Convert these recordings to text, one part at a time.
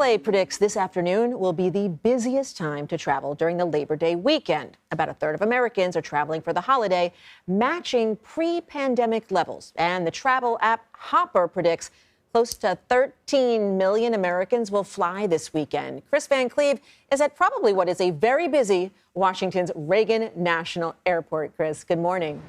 KLA predicts this afternoon will be the busiest time to travel during the Labor Day weekend. About a third of Americans are traveling for the holiday, matching pre-pandemic levels. And the travel app Hopper predicts close to 13 million Americans will fly this weekend. Kris Van Cleave is at probably what is a very busy Washington's Reagan National Airport. Kris, good morning.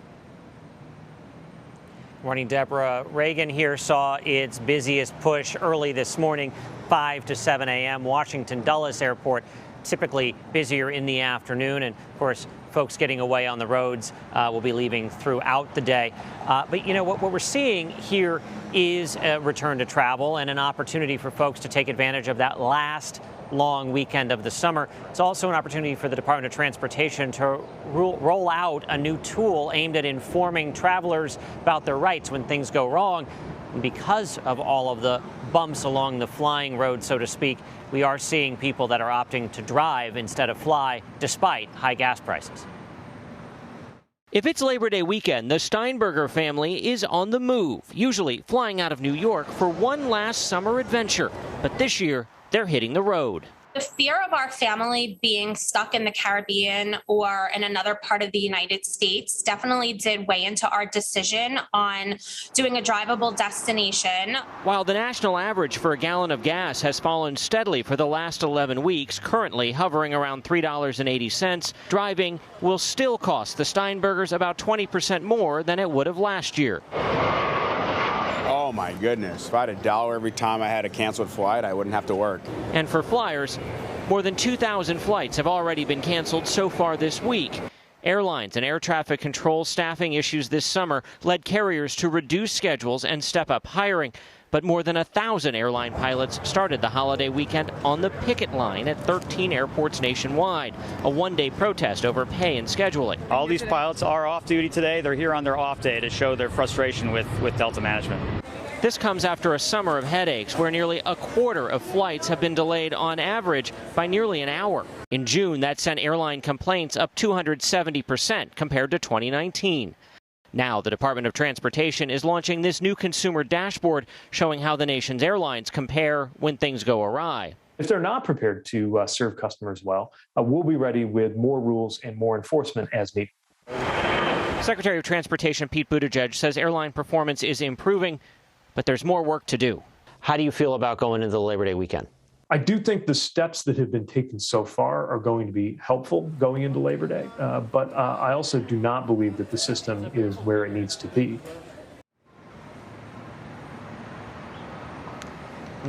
Morning, Deborah. Reagan here saw its busiest push early this morning, 5 to 7 a.m. Washington Dulles Airport, typically busier in the afternoon. And, of course, folks getting away on the roads will be leaving throughout the day. But, you know, what we're seeing here is a return to travel and an opportunity for folks to take advantage of that last long weekend of the summer. It's also an opportunity for the Department of Transportation to roll out a new tool aimed at informing travelers about their rights when things go wrong. And because of all of the bumps along the flying road, so to speak, we are seeing people that are opting to drive instead of fly, despite high gas prices. If it's Labor Day weekend, the Steinberger family is on the move, usually flying out of New York for one last summer adventure. But this year, they're hitting the road. The fear of our family being stuck in the Caribbean or in another part of the United States definitely did weigh into our decision on doing a drivable destination. While the national average for a gallon of gas has fallen steadily for the last 11 weeks, currently hovering around $3.80, driving will still cost the Steinbergers about 20% more than it would have last year. Oh my goodness, if I had $1 every time I had a canceled flight, I wouldn't have to work. And for flyers, more than 2,000 flights have already been canceled so far this week. Airlines and air traffic control staffing issues this summer led carriers to reduce schedules and step up hiring. But more than 1,000 airline pilots started the holiday weekend on the picket line at 13 airports nationwide, a one-day protest over pay and scheduling. All these pilots are off duty today. They're here on their off day to show their frustration with Delta management. This comes after a summer of headaches where nearly a quarter of flights have been delayed on average by nearly an hour. In June, that sent airline complaints up 270% compared to 2019. Now, the Department of Transportation is launching this new consumer dashboard showing how the nation's airlines compare when things go awry. If they're not prepared to serve customers well, we'll be ready with more rules and more enforcement as needed. Secretary of Transportation Pete Buttigieg says airline performance is improving, but there's more work to do. How do you feel about going into the Labor Day weekend? I do think the steps that have been taken so far are going to be helpful going into Labor Day, but I also do not believe that the system is where it needs to be.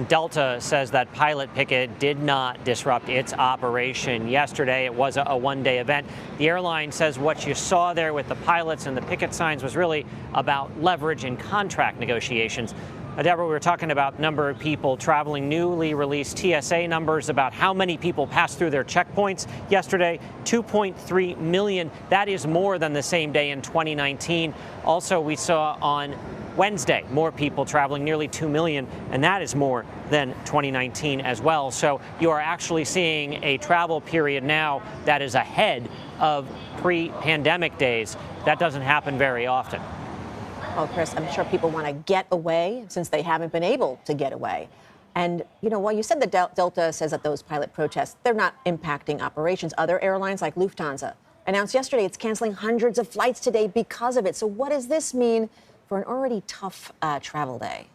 Delta says that pilot picket did not disrupt its operation yesterday. It was a one-day event. The airline says what you saw there with the pilots and the picket signs was really about leverage in contract negotiations. Deborah, we were talking about number of people traveling, newly released TSA numbers about how many people passed through their checkpoints yesterday, 2.3 million. That is more than the same day in 2019. Also, we saw on Wednesday more people traveling, nearly 2 million, and that is more than 2019 as well. So you are actually seeing a travel period now that is ahead of pre-pandemic days. That doesn't happen very often. Well, Kris, I'm sure people want to get away since they haven't been able to get away. And, you know, while you said that Delta says that those pilot protests, they're not impacting operations. Other airlines like Lufthansa announced yesterday it's canceling hundreds of flights today because of it. So what does this mean for an already tough travel day?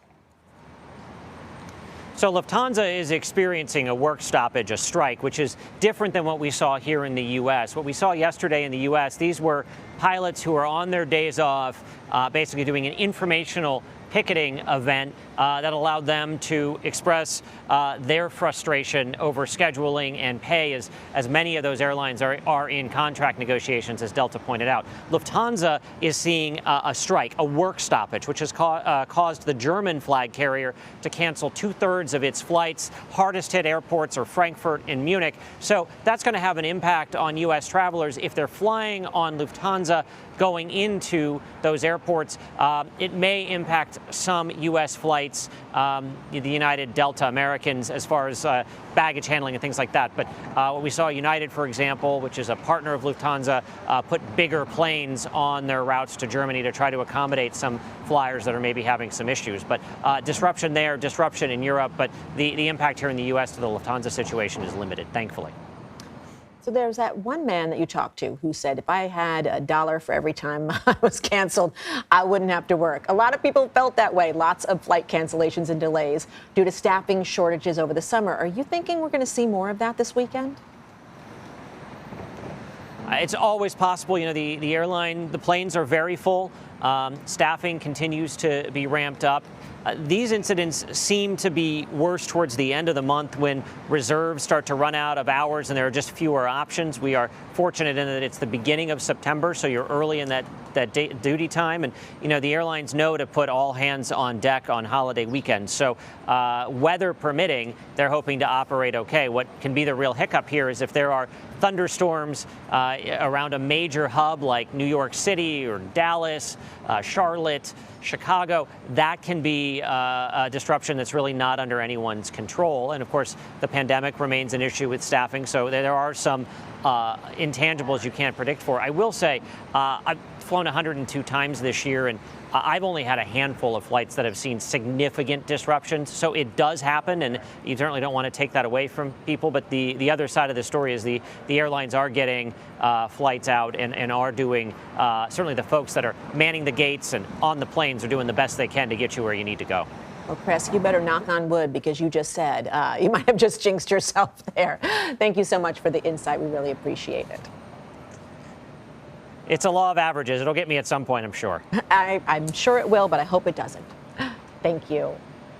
So Lufthansa is experiencing a work stoppage, a strike, which is different than what we saw here in the U.S. What we saw yesterday in the U.S., these were pilots who are on their days off, basically doing an informational picketing event that allowed them to express their frustration over scheduling and pay, as many of those airlines are in contract negotiations, as Delta pointed out. Lufthansa is seeing a strike, a work stoppage, which has caused the German flag carrier to cancel 2/3 of its flights. Hardest hit airports are Frankfurt and Munich. So that's going to have an impact on U.S. travelers if they're flying on Lufthansa Lufthansa going into those airports. It may impact some U.S. flights, the United, Delta, Americans, as far as baggage handling and things like that. But what we saw, United, for example, which is a partner of Lufthansa, put bigger planes on their routes to Germany to try to accommodate some flyers that are maybe having some issues. But disruption there, disruption in Europe, but the impact here in the U.S. to the Lufthansa situation is limited, thankfully. So there's that one man that you talked to who said, if I had $1 for every time I was canceled, I wouldn't have to work. A lot of people felt that way. Lots of flight cancellations and delays due to staffing shortages over the summer. Are you thinking we're going to see more of that this weekend? It's always possible. You know, the airline, the planes are very full. Staffing continues to be ramped up. These incidents seem to be worse towards the end of the month when reserves start to run out of hours and there are just fewer options. We are fortunate in that it's the beginning of September, so you're early in that duty time. And, you know, the airlines know to put all hands on deck on holiday weekends. So weather permitting, they're hoping to operate okay. What can be the real hiccup here is if there are thunderstorms around a major hub like New York City or Dallas, Charlotte, Chicago, that can be a disruption that's really not under anyone's control. And of course, the pandemic remains an issue with staffing, so there are some intangibles you can't predict for. I will say, I've flown 102 times this year, and I've only had a handful of flights that have seen significant disruptions. So it does happen, and you certainly don't want to take that away from people. But the other side of the story is the airlines are getting flights out and are doing, certainly the folks that are manning the gates and on the planes are doing the best they can to get you where you need to go. Well, Kris, you better knock on wood because you just said you might have just jinxed yourself there. Thank you so much for the insight. We really appreciate it. It's a law of averages. It'll get me at some point, I'm sure. I'm sure it will, but I hope it doesn't. Thank you.